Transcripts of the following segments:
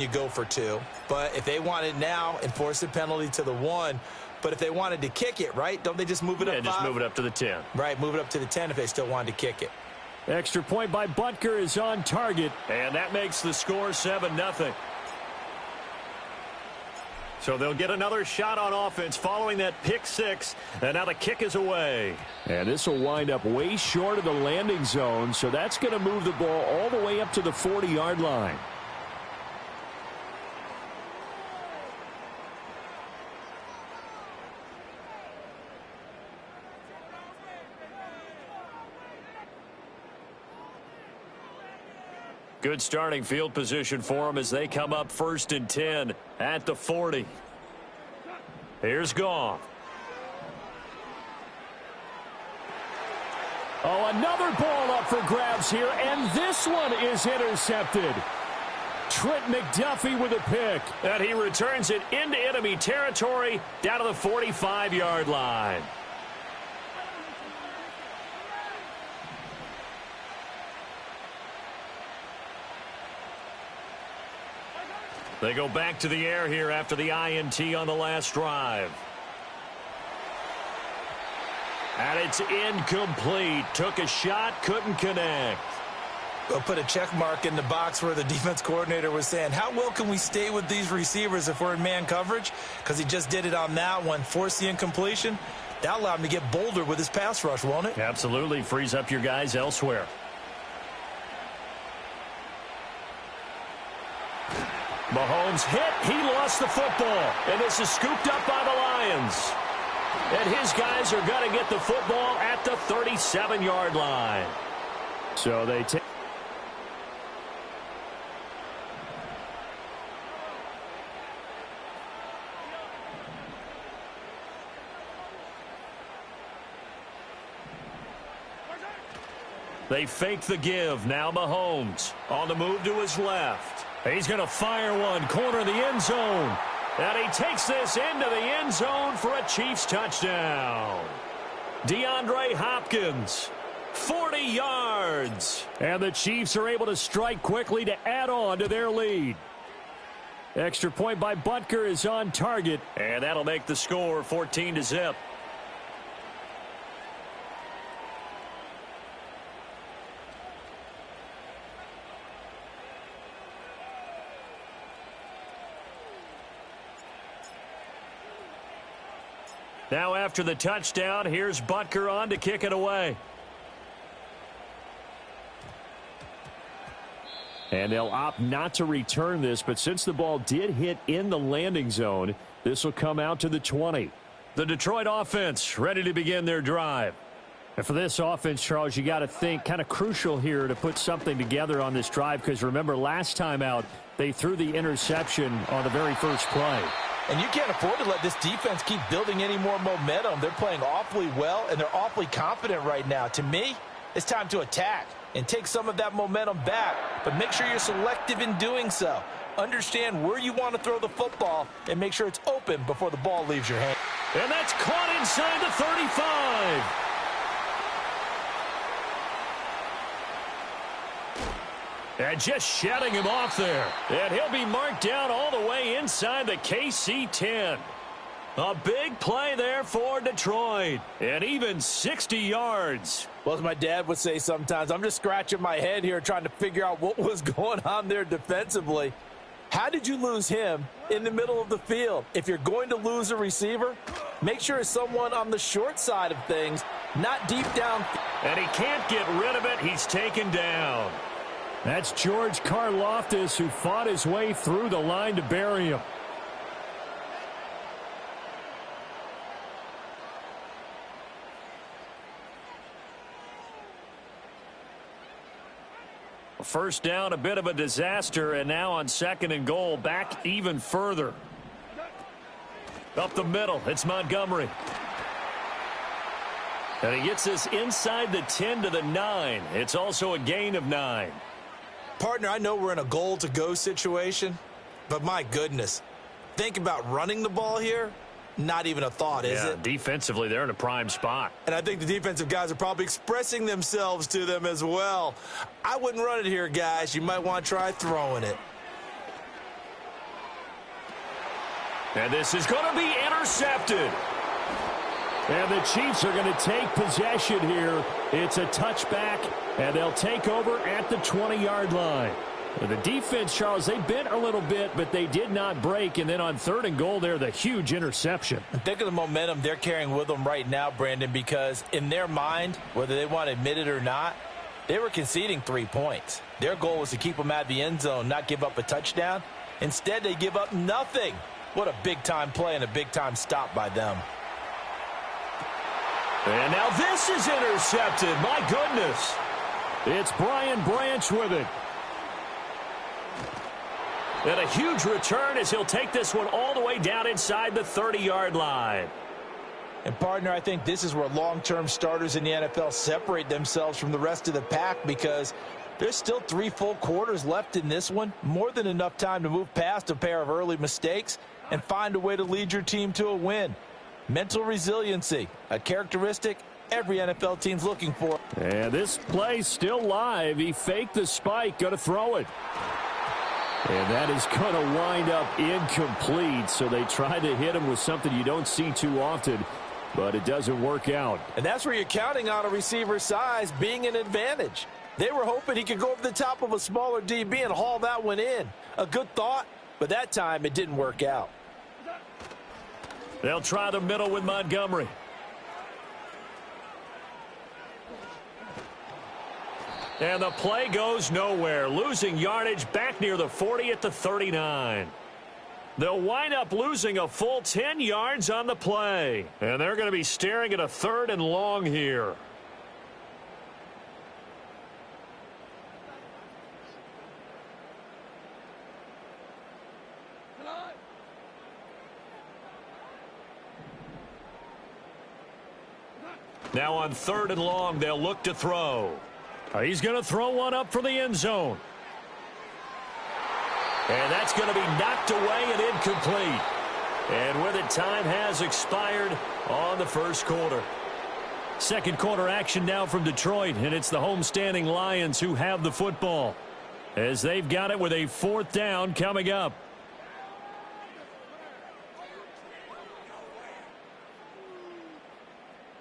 you go for 2. But if they want it now, enforce the penalty to the 1. But if they wanted to kick it, right, don't they just move it up 5? Yeah, just move it up to the 10. Right, move it up to the 10 if they still wanted to kick it. Extra point by Butker is on target. And that makes the score 7-0. So they'll get another shot on offense following that pick 6. And now the kick is away. And this will wind up way short of the landing zone. So that's going to move the ball all the way up to the 40-yard line. Good starting field position for them as they come up 1st and 10 at the 40. Here's Goff. Oh, another ball up for grabs here, and this one is intercepted. Trent McDuffie with a pick. And he returns it into enemy territory down to the 45-yard line. They go back to the air here after the INT on the last drive. And it's incomplete. Took a shot, couldn't connect. We'll put a check mark in the box where the defense coordinator was saying, how well can we stay with these receivers if we're in man coverage? Because he just did it on that one, forced the incompletion. That allowed him to get bolder with his pass rush, won't it? Absolutely. Frees up your guys elsewhere. Mahomes hit. He lost the football. And this is scooped up by the Lions. And his guys are going to get the football at the 37-yard line. So they take. They fake the give. Now Mahomes on the move to his left. He's going to fire one, corner of the end zone. And he takes this into the end zone for a Chiefs touchdown. DeAndre Hopkins, 40 yards. And the Chiefs are able to strike quickly to add on to their lead. Extra point by Butker is on target. And that'll make the score 14-0. Now after the touchdown, here's Butker on to kick it away. And they'll opt not to return this, but since the ball did hit in the landing zone, this will come out to the 20. The Detroit offense ready to begin their drive. And for this offense, Charles, you got to think kind of crucial here to put something together on this drive, because remember last time out, they threw the interception on the very first play. And you can't afford to let this defense keep building any more momentum. They're playing awfully well, and they're awfully confident right now. To me, it's time to attack and take some of that momentum back, but make sure you're selective in doing so. Understand where you want to throw the football and make sure it's open before the ball leaves your hand. And that's caught inside the 35. And just shutting him off there. And he'll be marked down all the way inside the KC 10. A big play there for Detroit. And even 60 yards. Well, as my dad would say sometimes, I'm just scratching my head here trying to figure out what was going on there defensively. How did you lose him in the middle of the field? If you're going to lose a receiver, make sure it's someone on the short side of things, not deep down. And he can't get rid of it. He's taken down. That's George Karlaftis, who fought his way through the line to bury him. First down, a bit of a disaster, and now on 2nd and goal, back even further. Up the middle, it's Montgomery. And he gets this inside the 10 to the 9. It's also a gain of 9. Partner, I know we're in a goal-to-go situation, but my goodness, think about running the ball here. Not even a thought, is it? Defensively, they're in a prime spot. And I think the defensive guys are probably expressing themselves to them as well. I wouldn't run it here, guys. You might want to try throwing it. And this is going to be intercepted. And the Chiefs are going to take possession here. It's a touchback, and they'll take over at the 20-yard line. The defense, Charles, they bit a little bit, but they did not break. And then on 3rd and goal there, the huge interception. Think of the momentum they're carrying with them right now, Brandon, because in their mind, whether they want to admit it or not, they were conceding 3 points. Their goal was to keep them out of the end zone, not give up a touchdown. Instead, they give up nothing. What a big-time play and a big-time stop by them. And now this is intercepted. My goodness. It's Brian Branch with it. And a huge return as he'll take this one all the way down inside the 30-yard line. And, partner, I think this is where long-term starters in the NFL separate themselves from the rest of the pack because there's still 3 full quarters left in this one. More than enough time to move past a pair of early mistakes and find a way to lead your team to a win. Mental resiliency, a characteristic every NFL team's looking for. And this play's still live. He faked the spike, going to throw it. And that is going to wind up incomplete. So they tried to hit him with something you don't see too often, but it doesn't work out. And that's where you're counting on a receiver's size being an advantage. They were hoping he could go over the top of a smaller DB and haul that one in. A good thought, but that time it didn't work out. They'll try the middle with Montgomery. And the play goes nowhere, losing yardage back near the 40 at the 39. They'll wind up losing a full 10 yards on the play. And they're going to be staring at a 3rd and long here. Now on 3rd and long, they'll look to throw. He's going to throw one up for the end zone. And that's going to be knocked away and incomplete. And with it, time has expired on the 1st quarter. 2nd quarter action now from Detroit, and it's the homestanding Lions who have the football as they've got it with a 4th down coming up.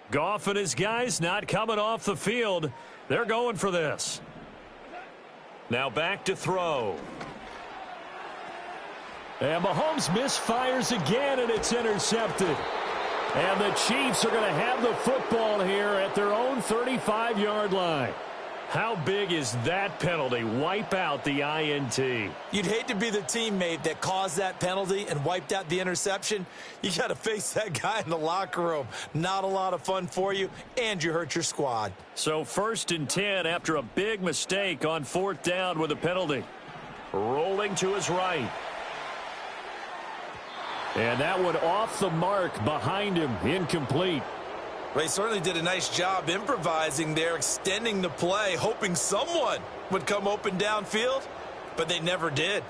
Goff and his guys not coming off the field. They're going for this. Now back to throw. And Mahomes misfires again, and it's intercepted. And the Chiefs are going to have the football here at their own 35-yard line. How big is that penalty? Wipe out the INT. You'd hate to be the teammate that caused that penalty and wiped out the interception. You got to face that guy in the locker room. Not a lot of fun for you, and you hurt your squad. So 1st and 10 after a big mistake on 4th down with a penalty. Rolling to his right. And that one off the mark behind him, incomplete. Well, he certainly did a nice job improvising there, extending the play, hoping someone would come open downfield, but they never did.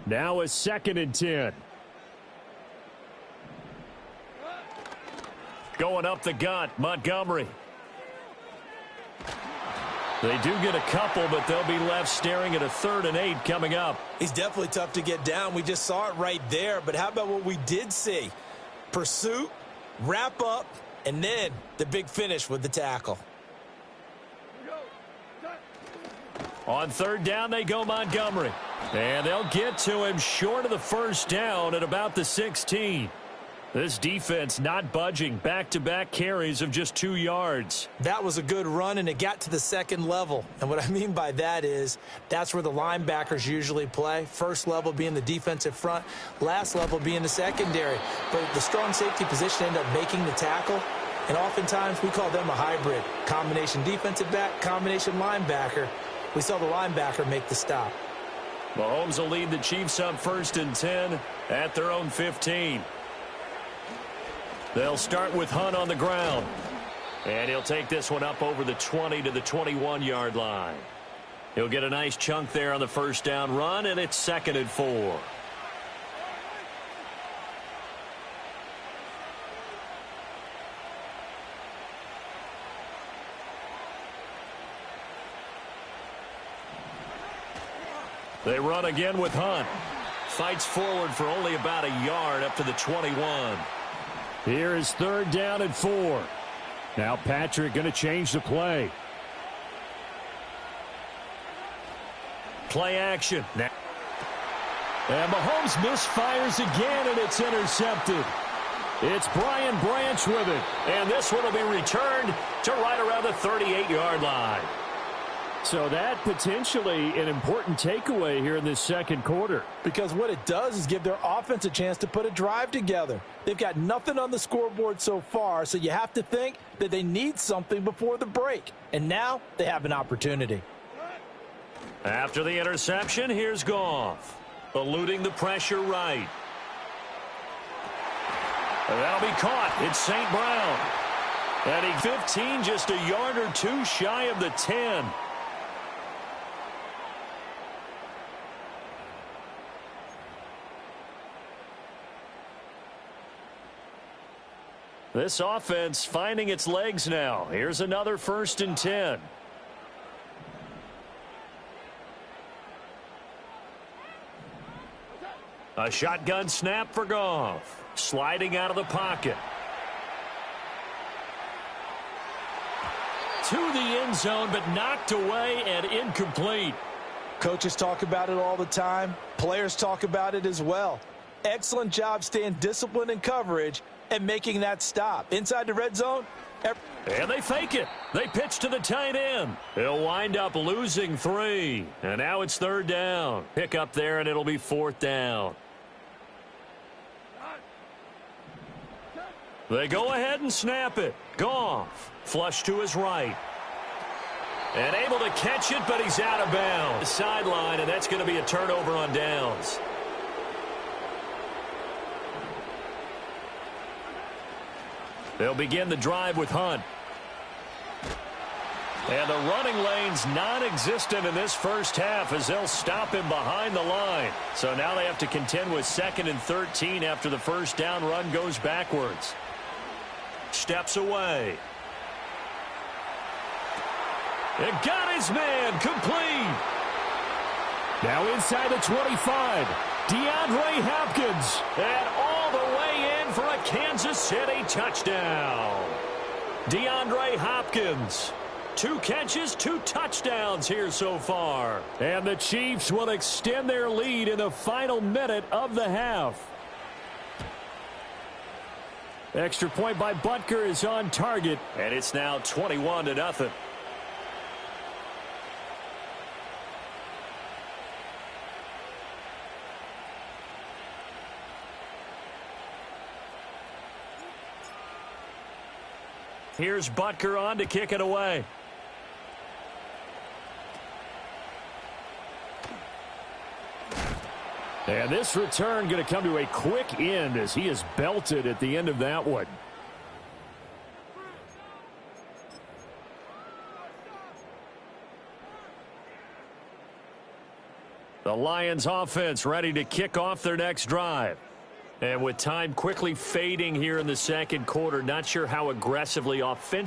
Now a 2nd and 10. Going up the gut, Montgomery. They do get a couple, but they'll be left staring at a 3rd and 8 coming up. He's definitely tough to get down. We just saw it right there. But how about what we did see? Pursuit, wrap up, and then the big finish with the tackle. On 3rd down, they go Montgomery. And they'll get to him short of the 1st down at about the 16. This defense not budging. Back-to-back carries of just 2 yards. That was a good run, and it got to the 2nd level. And what I mean by that is that's where the linebackers usually play. 1st level being the defensive front, last level being the secondary. But the strong safety position ended up making the tackle. And oftentimes we call them a hybrid. Combination defensive back, combination linebacker. We saw the linebacker make the stop. Mahomes will lead the Chiefs up 1st and 10 at their own 15. They'll start with Hunt on the ground. And he'll take this one up over the 20 to the 21-yard line. He'll get a nice chunk there on the 1st down run, and it's 2nd and 4. They run again with Hunt. Fights forward for only about a yard up to the 21. Here is 3rd down and 4. Now Patrick going to change the play. Play action. Now. And Mahomes misfires again, and it's intercepted. It's Brian Branch with it. And this one will be returned to right around the 38-yard line. So that potentially an important takeaway here in this second quarter. Because what it does is give their offense a chance to put a drive together. They've got nothing on the scoreboard so far, so you have to think that they need something before the break. And now they have an opportunity. After the interception, here's Goff. Eluding the pressure right. That'll be caught. It's St. Brown. And he 15, just a yard or two shy of the 10. This offense finding its legs now. Here's another 1st and 10. A shotgun snap for Goff. Sliding out of the pocket. To the end zone, but knocked away and incomplete. Coaches talk about it all the time. Players talk about it as well. Excellent job staying disciplined in coverage and making that stop. Inside the red zone. And they fake it. They pitch to the tight end. He'll wind up losing 3. And now it's 3rd down. Pick up there, and it'll be 4th down. They go ahead and snap it. Goff. Flush to his right. And able to catch it, but he's out of bounds. Sideline, and that's going to be a turnover on downs. They'll begin the drive with Hunt. And the running lane's non-existent in this first half as they'll stop him behind the line. So now they have to contend with 2nd and 13 after the first down run goes backwards. Steps away. And got his man complete. Now inside the 25. DeAndre Hopkins. And all the way in for a Kansas City touchdown. DeAndre Hopkins. 2 catches, 2 touchdowns here so far. And the Chiefs will extend their lead in the final minute of the half. Extra point by Butker is on target. And it's now 21-0. Here's Butker on to kick it away. And this return going to come to a quick end as he is belted at the end of that one. The Lions offense ready to kick off their next drive. And with time quickly fading here in the second quarter, not sure how aggressively offensively